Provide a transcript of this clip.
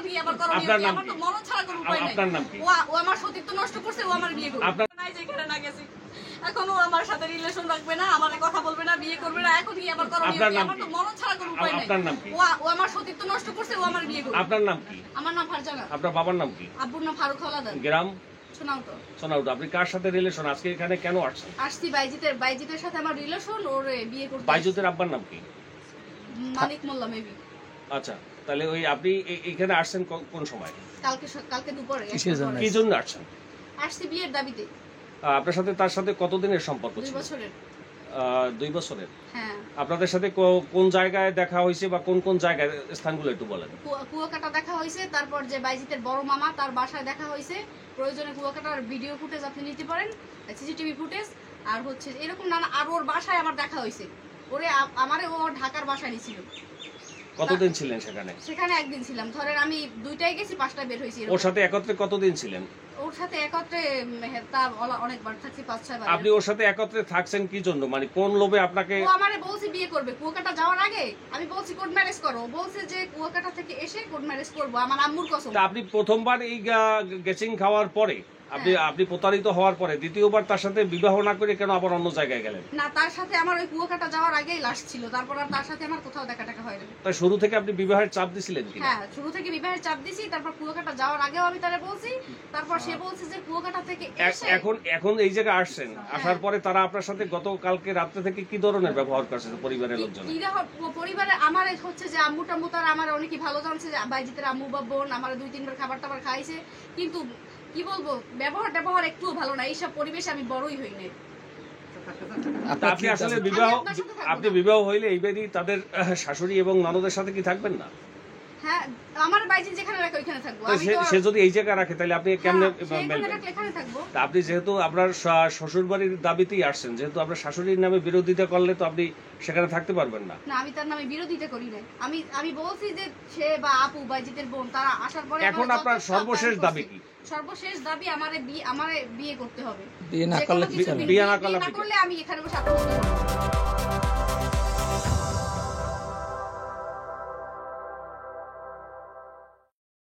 এখন কি আবার করণীয় কি? আমার তো মরণ ছাড়া কোনো উপায় নাই। আপনার নাম কি? ও আমার সতীত্ব নষ্ট করছে, ও আমার বিয়ে করবে। নাই যেখানে না গেছি। এখন ও আমার সাথে রিলেশন রাখবে না, আমারে কথা বলবে না, বিয়ে করবে না। এখন কি আবার করণীয় কি? আমার তো মরণ ছাড়া কোনো উপায় নাই। আপনার নাম কি? ও আমার সতীত্ব নষ্ট করছে, ও আমার বিয়ে করবে। আপনার নাম কি? আমার নাম ফারজানা। আপনার বাবার নাম কি? আব্বুর নাম ফারুক হাওলাদার। গ্রাম শোনাউতো। সোনাউট। আপনি কার সাথে রিলেশন? আজকে এখানে কেন আসছেন? আসছি বাইজিতের সাথে আমার রিলেশন, ওর বিয়ে করতে। বাইজুতের আব্বার নাম কি? মালিক মোল্লা মেবি। আচ্ছা, তাহলে ওই আপনি এখানে আসছেন কোন সময়? কালকে দুপুরে। কি জন্য আসছেন? আসছি বিয়ের দাবিতে। আপনার সাথে তার সাথে কতদিনের সম্পর্ক 2 ছিল? বছরের। 2 বছরের। হ্যাঁ। আপনাদের সাথে কোন জায়গায় দেখা হয়েছে বা কোন কোন জায়গায়, স্থানগুলো একটু বলেন। কুয়াকাটা দেখা হয়েছে, তারপর যে বাইজিতের বড় মামা তার বাসায় দেখা হয়েছে। প্রয়োজনে কুয়াকাটার ভিডিও ফুটেজ আপনি নিতে পারেন, সিসিটিভি ফুটেজ। আর হচ্ছে এরকম নানা, আর ওর বাসায় আমার দেখা হয়েছে। আমারে ও ঢাকার বাসায় নিয়েছিল। কতদিন ছিলেন সেখানে? সেখানে একদিন ছিলাম। ধরেন আমি 2টায় গেছি, 5টায় বের হয়েছি। ওর সাথে একত্রে কতদিন ছিলেন? ওর সাথে একত্রে তা অনেকবার থাকছি, 5-6 বার। আপনি ওর সাথে একত্রে থাকছেন কি জন্য? মানে কোন লোভে আপনাকে? ও আমারে বলছে বিয়ে করবে কুয়াকাটা যাওয়ার আগে। আমি বলছি কোর্ট ম্যারেজ করো, বলছে যে কুয়াকাটা থেকে এসে কোর্ট ম্যারেজ করব, আমার আম্মুর কসম। তা আপনি প্রথমবার এই গেচিং খাওয়ার পরে আপনি প্রতারিত হওয়ার পরে দ্বিতীয়বার তার সাথে বিবাহ না করে কেন আবার অন্য জায়গায় গেলেন? না, তার সাথে আমার ওই কুয়াকাটা যাওয়ার আগেই লাশ ছিল। তারপর আর তার সাথে আমার কোথাও দেখা টাকা হয়নি। তাই শুরু থেকে আপনি বিবাহের চাপ দিছিলেন কি? হ্যাঁ, শুরু থেকে বিবাহের চাপ দিছি। তারপর কুয়াকাটা যাওয়ার আগেও আমি তারে বলছি। তারপর সে বলছে যে কুয়াকাটা থেকে এসে এখন এই জায়গায় আসছেন, আসার পরে তারা আপনার সাথে গতকালকে রাত্রে থেকে কি ধরনের ব্যবহার করছে পরিবারের লোকজন? পরিবারে আমার হচ্ছে যে আম্মু টাম্মু তারা আমার অনেকই ভালো জানছে, যে বাইজিতের আম্মু বা বোন আমার 2-3 বার খাবার টাবার খাইছে। কিন্তু কি বলবো, ব্যবহার একটুও ভালো না। এইসব পরিবেশে আমি বড়ই হই নাই। আপনি আসলে আপনি বিবাহ হইলে এইবারই তাদের শাশুড়ি এবং ননদের সাথে কি থাকবেন না? হ্যাঁ, আমার বাইজি যেখানে রাখে ওইখানে থাকবো। সে যদি এই জায়গায় রাখে তাহলে আপনি কেমনে মেলবেন? এখানে থাকবো। আপনি যেহেতু আপনার শ্বশুর বাড়ির দাবিতেই আসছেন, যেহেতু আপনার শাশুড়ির নামে বিরোধিতা করলে তো আপনি সেখানে থাকতে পারবেন না। না, আমি তার নামে বিরোধিতা করি না। আমি বলছি যে সে বা আপু বাইজিতের বোন তারা আসার পরে এখন আপনার সর্বশেষ দাবি কি? সর্বশেষ দাবি আমারে বিয়ে করতে হবে। বিয়ে না করলে আমি এখানে বসে